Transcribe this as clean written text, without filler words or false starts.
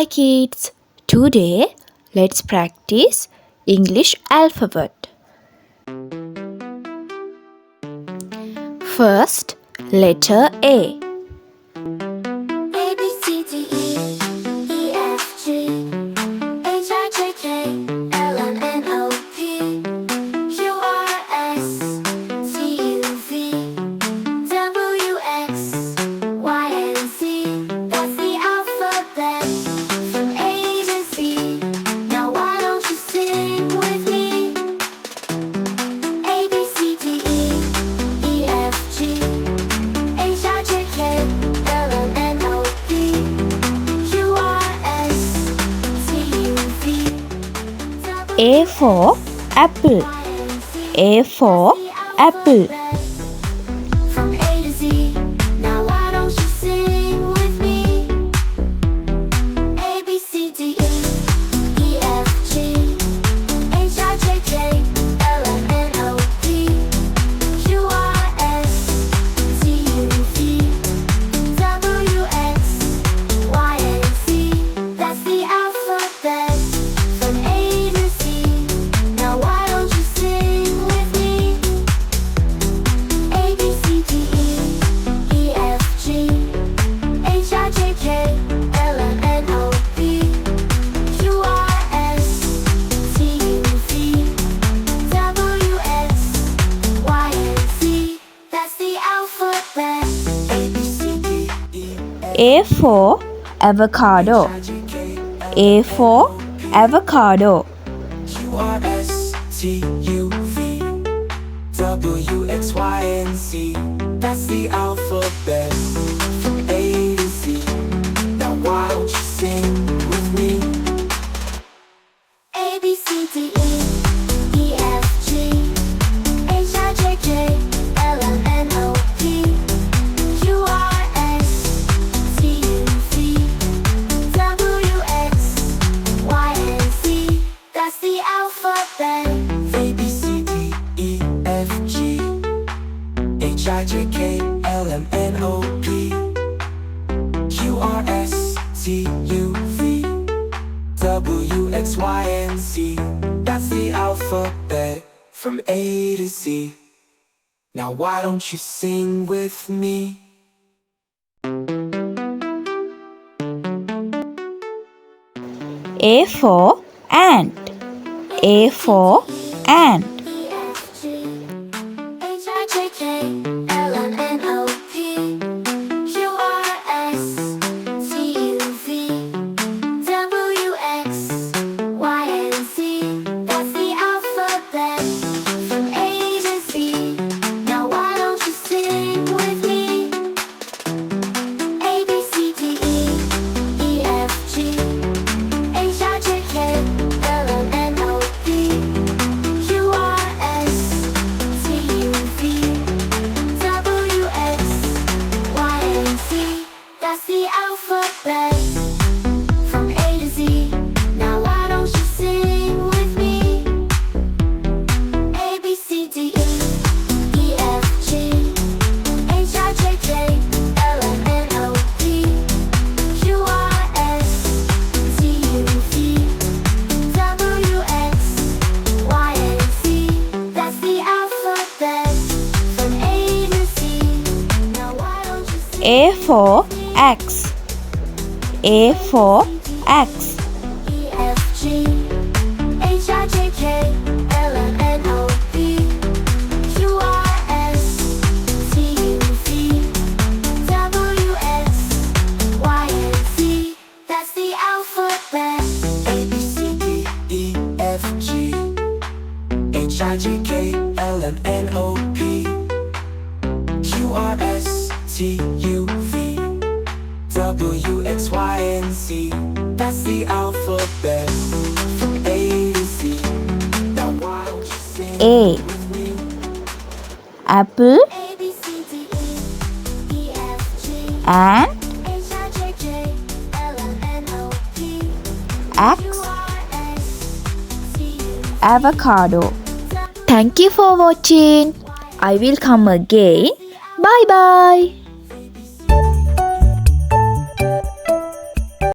Hi kids, today let's practice English alphabet. First, letter A. A B C D E E F G H I J K L M N O P Q R S T U V W X Y and Z. That's the alphabet from A to Z. Now why don't you sing with me? A B C D E E F G H I J K L M N O P Q R S T U V A for apple. A for apple. From A to Z. Now why don't you sing with me? A B C D E E F G H I J K L M N O P Q R S T U V W X Y and Z. That's the alphabet from A to Z. Now why don't you sing with me? A B C D E E F G H I J K L M N O P Q R S T U V W X Y and Z. That's the alphabet. A B C D E A for avocado. H I J K A for avocado. Q R S T U V W X Y and Z. That's the alphabet from A to Z. Now why don't you sing with me? A B C D E E F G H I J K L M N O P Q R S T U V W X Y and Z. That's the alphabet. A B C D E F G H I J K L M N O P Q R S T U V W X Y and Z. That's the alphabet from A to Z. Now why don't you sing with me? A for ant. A for ant. E F G H I J K L M N O P Q R S T U V W X Y and Z. That's the alphabet from A to Z. Now why don't you sing with me? A B C D E E F G H I J K L M N O P Q R S T U V W X Y and Z. That's the alphabet from A to Z. Now why don't you sing with me? A B C D E E F G H I J K L M N O P Q R S T U V W X Y and Z. That's the alphabet from A to Z. Now why don't you sing? A for axe. A for axe. E F G H I J K L M N O P Q R S T U V W X Y and Z. That's the alphabet. A B C D E F G H I J K L M N O P Q R S T U V W X Y and Z. That's the alphabet from A to Z. Now why don't you sing A. with me? Apple A B C D E E F G and H I J K L M N O P axe, Q R S T U avocado. Thank you for watching. I will come again. Bye bye.